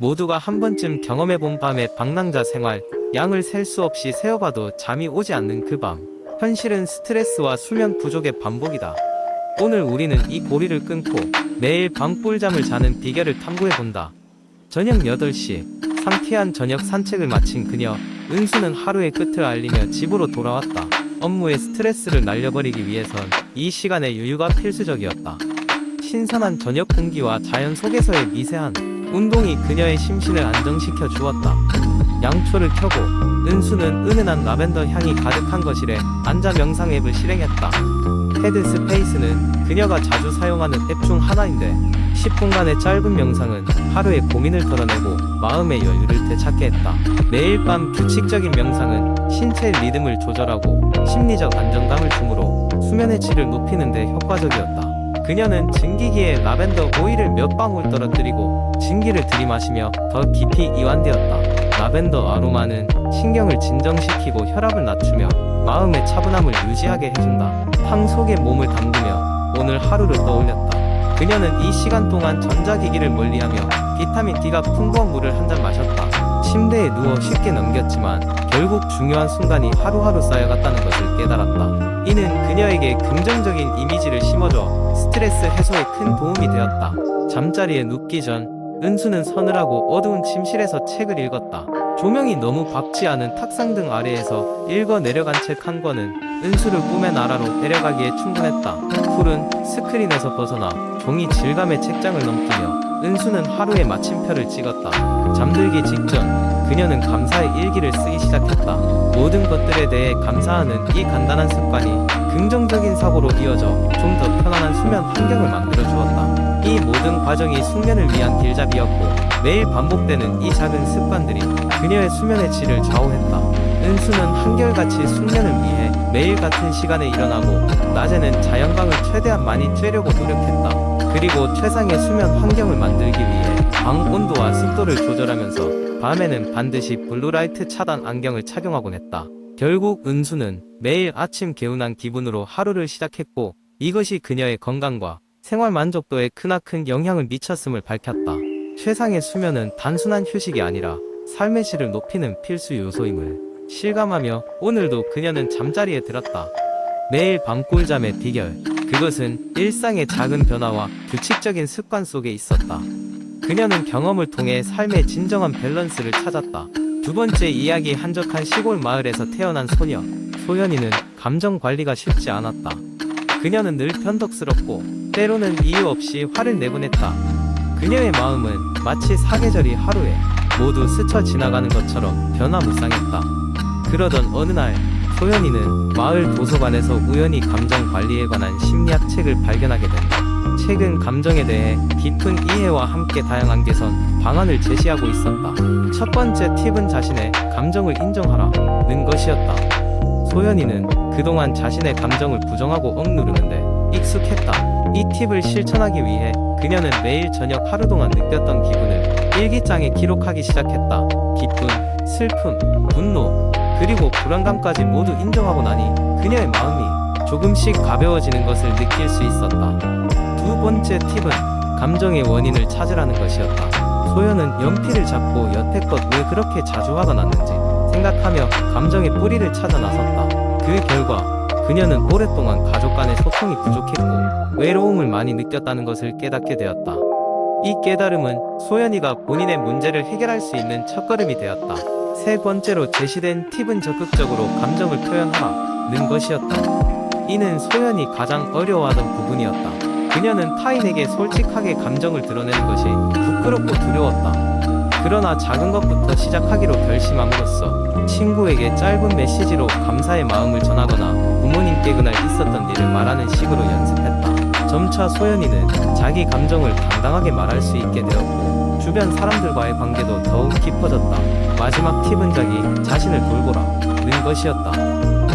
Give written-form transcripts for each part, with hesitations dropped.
모두가 한 번쯤 경험해본 밤의 방랑자 생활. 양을 셀 수 없이 세어봐도 잠이 오지 않는 그 밤. 현실은 스트레스와 수면 부족의 반복이다. 오늘 우리는 이 고리를 끊고 매일 밤 꿀잠을 자는 비결을 탐구해본다. 저녁 8시, 상쾌한 저녁 산책을 마친 그녀. 은수는 하루의 끝을 알리며 집으로 돌아왔다. 업무의 스트레스를 날려버리기 위해선 이 시간의 여유가 필수적이었다. 신선한 저녁 공기와 자연 속에서의 미세한 운동이 그녀의 심신을 안정시켜 주었다. 양초를 켜고 은수는 은은한 라벤더 향이 가득한 거실에 앉아 명상 앱을 실행했다. 헤드스페이스는 그녀가 자주 사용하는 앱 중 하나인데 10분간의 짧은 명상은 하루의 고민을 덜어내고 마음의 여유를 되찾게 했다. 매일 밤 규칙적인 명상은 신체의 리듬을 조절하고 심리적 안정감을 주므로 수면의 질을 높이는 데 효과적이었다. 그녀는 증기기에 라벤더 오일을 몇 방울 떨어뜨리고 증기를 들이마시며 더 깊이 이완되었다. 라벤더 아로마는 신경을 진정시키고 혈압을 낮추며 마음의 차분함을 유지하게 해준다. 탕 속에 몸을 담그며 오늘 하루를 떠올렸다. 그녀는 이 시간 동안 전자기기를 멀리하며 비타민 D가 풍부한 물을 한 잔 마셨다. 침대에 누워 쉽게 넘겼지만 결국 중요한 순간이 하루하루 쌓여갔다는 것을 깨달았다. 이는 그녀에게 긍정적인 이미지를 심어줘 스트레스 해소에 큰 도움이 되었다. 잠자리에 눕기 전 은수는 서늘하고 어두운 침실에서 책을 읽었다. 조명이 너무 밝지 않은 탁상등 아래에서 읽어 내려간 책 한 권은 은수를 꿈의 나라로 데려가기에 충분했다. 푸른 스크린에서 벗어나 종이 질감의 책장을 넘기며 은수는 하루의 마침표를 찍었다. 잠들기 직전 그녀는 감사의 일기를 쓰기 시작했다. 모든 것들에 대해 감사하는 이 간단한 습관이 긍정적인 사고로 이어져 좀 더 편안한 수면 환경을 만들어 주었다. 이 모든 과정이 숙면을 위한 길잡이였고 매일 반복되는 이 작은 습관들이 그녀의 수면의 질을 좌우했다. 은수는 한결같이 숙면을 위해 매일 같은 시간에 일어나고 낮에는 자연광을 최대한 많이 쬐려고 노력했다. 그리고 최상의 수면 환경을 만들기 위해 방 온도와 습도를 조절하면서 밤에는 반드시 블루라이트 차단 안경을 착용하곤 했다. 결국 은수는 매일 아침 개운한 기분으로 하루를 시작했고 이것이 그녀의 건강과 생활 만족도에 크나큰 영향을 미쳤음을 밝혔다. 최상의 수면은 단순한 휴식이 아니라 삶의 질을 높이는 필수 요소임을 실감하며 오늘도 그녀는 잠자리에 들었다. 매일 밤 꿀잠의 비결, 그것은 일상의 작은 변화와 규칙적인 습관 속에 있었다. 그녀는 경험을 통해 삶의 진정한 밸런스를 찾았다. 두 번째 이야기. 한적한 시골 마을에서 태어난 소녀 소연이는 감정 관리가 쉽지 않았다. 그녀는 늘 변덕스럽고 때로는 이유 없이 화를 내곤 했다. 그녀의 마음은 마치 사계절이 하루에 모두 스쳐 지나가는 것처럼 변화무쌍했다. 그러던 어느 날 소연이는 마을 도서관에서 우연히 감정 관리에 관한 심리학 책을 발견하게 된다. 책은 감정에 대해 깊은 이해와 함께 다양한 개선 방안을 제시하고 있었다. 첫 번째 팁은 자신의 감정을 인정하라는 것이었다. 소연이는 그동안 자신의 감정을 부정하고 억누르는데 익숙했다. 이 팁을 실천하기 위해 그녀는 매일 저녁 하루 동안 느꼈던 기분을 일기장에 기록하기 시작했다. 기쁨, 슬픔, 분노, 그리고 불안감까지 모두 인정하고 나니 그녀의 마음이 조금씩 가벼워지는 것을 느낄 수 있었다. 두 번째 팁은 감정의 원인을 찾으라는 것이었다. 소연은 연필을 잡고 여태껏 왜 그렇게 자주 화가 났는지 생각하며 감정의 뿌리를 찾아 나섰다. 그 결과 그녀는 오랫동안 가족 간의 소통이 부족했고 외로움을 많이 느꼈다는 것을 깨닫게 되었다. 이 깨달음은 소연이가 본인의 문제를 해결할 수 있는 첫걸음이 되었다. 세 번째로 제시된 팁은 적극적으로 감정을 표현하라는 것이었다. 이는 소연이 가장 어려워하던 부분이었다. 그녀는 타인에게 솔직하게 감정을 드러내는 것이 부끄럽고 두려웠다. 그러나 작은 것부터 시작하기로 결심함으로써 친구에게 짧은 메시지로 감사의 마음을 전하거나 부모님께 그날 있었던 일을 말하는 식으로 연습했다. 점차 소연이는 자기 감정을 당당하게 말할 수 있게 되었고 주변 사람들과의 관계도 더욱 깊어졌다. 마지막 팁은 자기 자신을 돌보라는 것이었다.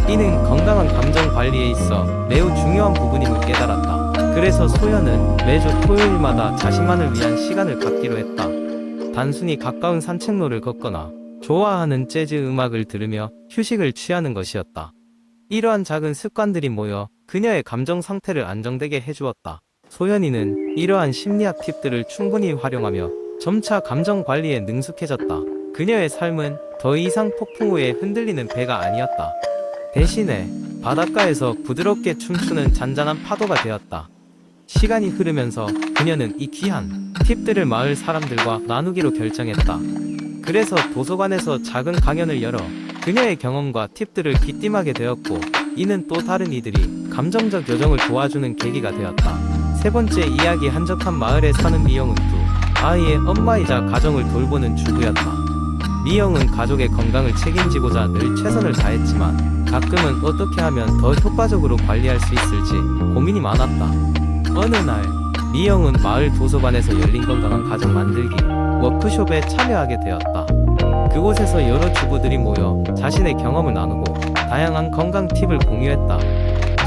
이는 건강한 감정 관리에 있어 매우 중요한 부분임을 깨달았다. 그래서 소연은 매주 토요일마다 자신만을 위한 시간을 갖기로 했다. 단순히 가까운 산책로를 걷거나 좋아하는 재즈 음악을 들으며 휴식을 취하는 것이었다. 이러한 작은 습관들이 모여 그녀의 감정 상태를 안정되게 해주었다. 소연이는 이러한 심리학 팁들을 충분히 활용하며 점차 감정 관리에 능숙해졌다. 그녀의 삶은 더 이상 폭풍 후에 흔들리는 배가 아니었다. 대신에 바닷가에서 부드럽게 춤추는 잔잔한 파도가 되었다. 시간이 흐르면서 그녀는 이 귀한 팁들을 마을 사람들과 나누기로 결정했다. 그래서 도서관에서 작은 강연을 열어 그녀의 경험과 팁들을 귀띔하게 되었고, 이는 또 다른 이들이 감정적 여정을 도와주는 계기가 되었다. 세 번째 이야기. 한적한 마을에 사는 미영은 두 아이의 엄마이자 가정을 돌보는 주부였다. 미영은 가족의 건강을 책임지고자 늘 최선을 다했지만 가끔은 어떻게 하면 더 효과적으로 관리할 수 있을지 고민이 많았다. 어느 날 미영은 마을 도서관에서 열린 건강한 가정 만들기 워크숍에 참여하게 되었다. 그곳에서 여러 주부들이 모여 자신의 경험을 나누고 다양한 건강 팁을 공유했다.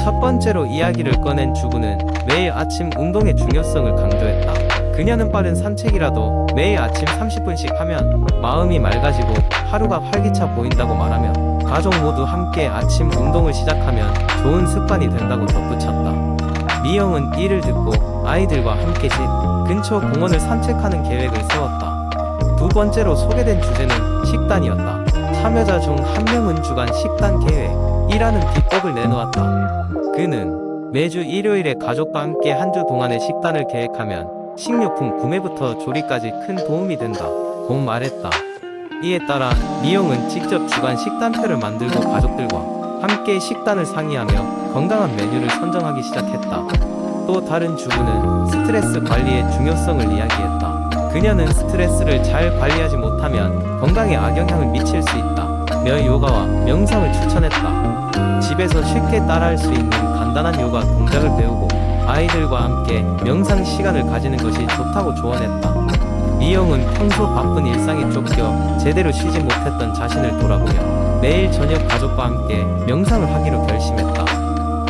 첫 번째로 이야기를 꺼낸 주부는 매일 아침 운동의 중요성을 강조했다. 그녀는 빠른 산책이라도 매일 아침 30분씩 하면 마음이 맑아지고 하루가 활기차 보인다고 말하며 가족 모두 함께 아침 운동을 시작하면 좋은 습관이 된다고 덧붙였다. 미영은 이를 듣고 아이들과 함께 집 근처 공원을 산책하는 계획을 세웠다. 두 번째로 소개된 주제는 식단이었다. 참여자 중 한 명은 주간 식단 계획이라는 비법을 내놓았다. 그는 매주 일요일에 가족과 함께 한 주 동안의 식단을 계획하면 식료품 구매부터 조리까지 큰 도움이 된다 고 말했다. 이에 따라 미영은 직접 주간 식단표를 만들고 가족들과 함께 식단을 상의하며 건강한 메뉴를 선정하기 시작했다. 또 다른 주부는 스트레스 관리의 중요성을 이야기했다. 그녀는 스트레스를 잘 관리하지 못하면 건강에 악영향을 미칠 수 있다 며 요가와 명상을 추천했다. 집에서 쉽게 따라할 수 있는 간단한 요가 동작을 배우고 아이들과 함께 명상 시간을 가지는 것이 좋다고 조언했다. 미영은 평소 바쁜 일상에 쫓겨 제대로 쉬지 못했던 자신을 돌아보며 매일 저녁 가족과 함께 명상을 하기로 결심했다.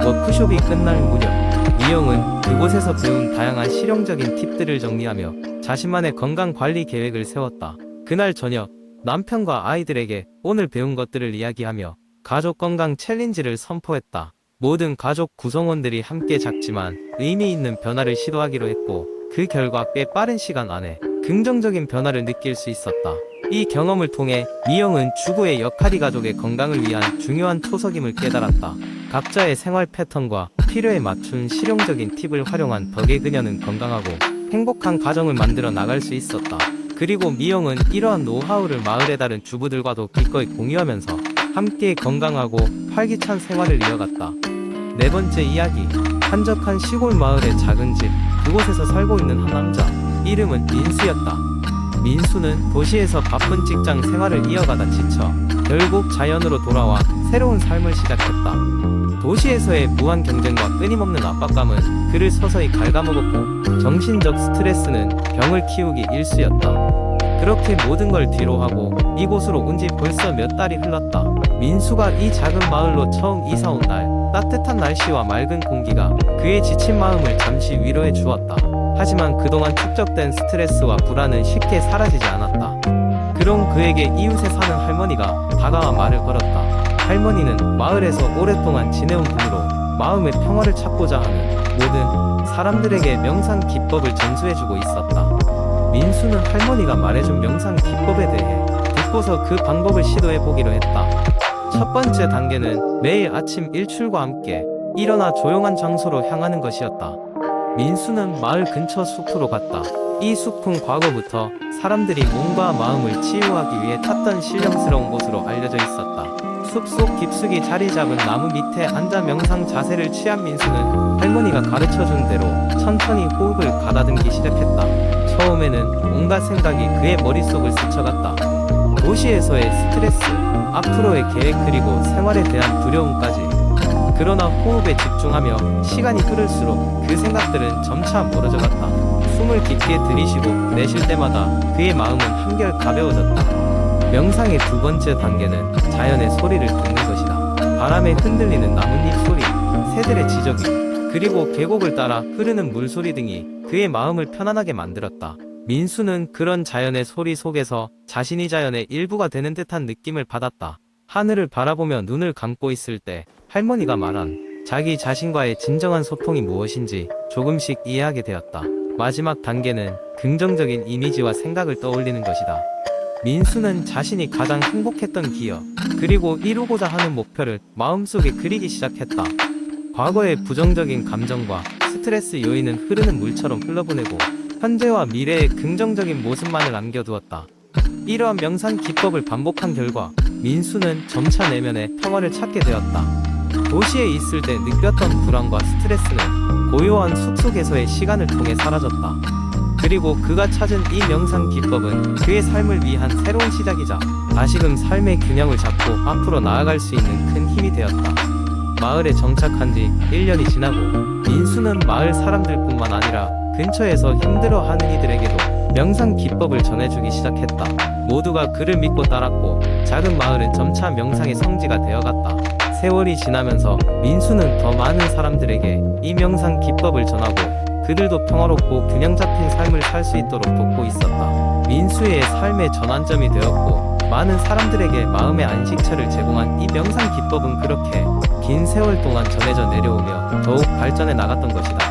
워크숍이 끝날 무렵 미영은 그곳에서 배운 다양한 실용적인 팁들을 정리하며 자신만의 건강관리 계획을 세웠다. 그날 저녁 남편과 아이들에게 오늘 배운 것들을 이야기하며 가족 건강 챌린지를 선포했다. 모든 가족 구성원들이 함께 작지만 의미 있는 변화를 시도하기로 했고, 그 결과 꽤 빠른 시간 안에 긍정적인 변화를 느낄 수 있었다. 이 경험을 통해 미영은 주부의 역할이 가족의 건강을 위한 중요한 토석임을 깨달았다. 각자의 생활 패턴과 필요에 맞춘 실용적인 팁을 활용한 덕에 그녀는 건강하고 행복한 가정을 만들어 나갈 수 있었다. 그리고 미영은 이러한 노하우를 마을의 다른 주부들과도 기꺼이 공유하면서 함께 건강하고 활기찬 생활을 이어갔다. 네 번째 이야기. 한적한 시골 마을의 작은 집, 그곳에서 살고 있는 한 남자, 이름은 민수였다. 민수는 도시에서 바쁜 직장 생활을 이어가다 지쳐 결국 자연으로 돌아와 새로운 삶을 시작했다. 도시에서의 무한 경쟁과 끊임없는 압박감은 그를 서서히 갉아먹었고, 정신적 스트레스는 병을 키우기 일쑤였다. 그렇게 모든 걸 뒤로하고 이곳으로 온 지 벌써 몇 달이 흘렀다. 민수가 이 작은 마을로 처음 이사 온 날, 따뜻한 날씨와 맑은 공기가 그의 지친 마음을 잠시 위로해 주었다. 하지만 그동안 축적된 스트레스와 불안은 쉽게 사라지지 않았다. 그런 그에게 이웃에 사는 할머니가 다가와 말을 걸었다. 할머니는 마을에서 오랫동안 지내온 분으로 마음의 평화를 찾고자 하는 모든 사람들에게 명상 기법을 전수해주고 있었다. 민수는 할머니가 말해준 명상 기법에 대해 듣고서 그 방법을 시도해보기로 했다. 첫 번째 단계는 매일 아침 일출과 함께 일어나 조용한 장소로 향하는 것이었다. 민수는 마을 근처 숲으로 갔다. 이 숲은 과거부터 사람들이 몸과 마음을 치유하기 위해 찾던 신령스러운 곳으로 알려져 있었다. 숲속 깊숙이 자리 잡은 나무 밑에 앉아 명상 자세를 취한 민수는 할머니가 가르쳐준 대로 천천히 호흡을 가다듬기 시작했다. 처음에는 온갖 생각이 그의 머릿속을 스쳐갔다. 도시에서의 스트레스, 앞으로의 계획, 그리고 생활에 대한 두려움까지. 그러나 호흡에 집중하며 시간이 흐를수록 그 생각들은 점차 멀어져갔다. 숨을 깊게 들이쉬고 내쉴 때마다 그의 마음은 한결 가벼워졌다. 명상의 두 번째 단계는 자연의 소리를 듣는 것이다. 바람에 흔들리는 나뭇잎 소리, 새들의 지저귀, 그리고 계곡을 따라 흐르는 물소리 등이 그의 마음을 편안하게 만들었다. 민수는 그런 자연의 소리 속에서 자신이 자연의 일부가 되는 듯한 느낌을 받았다. 하늘을 바라보며 눈을 감고 있을 때 할머니가 말한 자기 자신과의 진정한 소통이 무엇인지 조금씩 이해하게 되었다. 마지막 단계는 긍정적인 이미지와 생각을 떠올리는 것이다. 민수는 자신이 가장 행복했던 기억, 그리고 이루고자 하는 목표를 마음속에 그리기 시작했다. 과거의 부정적인 감정과 스트레스 요인은 흐르는 물처럼 흘러보내고 현재와 미래의 긍정적인 모습만을 남겨두었다. 이러한 명상 기법을 반복한 결과 민수는 점차 내면의 평화를 찾게 되었다. 도시에 있을 때 느꼈던 불안과 스트레스는 고요한 숲속에서의 시간을 통해 사라졌다. 그리고 그가 찾은 이 명상 기법은 그의 삶을 위한 새로운 시작이자 다시금 삶의 균형을 잡고 앞으로 나아갈 수 있는 큰 힘이 되었다. 마을에 정착한 지 1년이 지나고 민수는 마을 사람들뿐만 아니라 근처에서 힘들어하는 이들에게도 명상 기법을 전해주기 시작했다. 모두가 그를 믿고 따랐고 작은 마을은 점차 명상의 성지가 되어갔다. 세월이 지나면서 민수는 더 많은 사람들에게 이 명상 기법을 전하고 그들도 평화롭고 균형 잡힌 삶을 살 수 있도록 돕고 있었다. 민수의 삶의 전환점이 되었고 많은 사람들에게 마음의 안식처를 제공한 이 명상 기법은 그렇게 긴 세월 동안 전해져 내려오며 더욱 발전해 나갔던 것이다.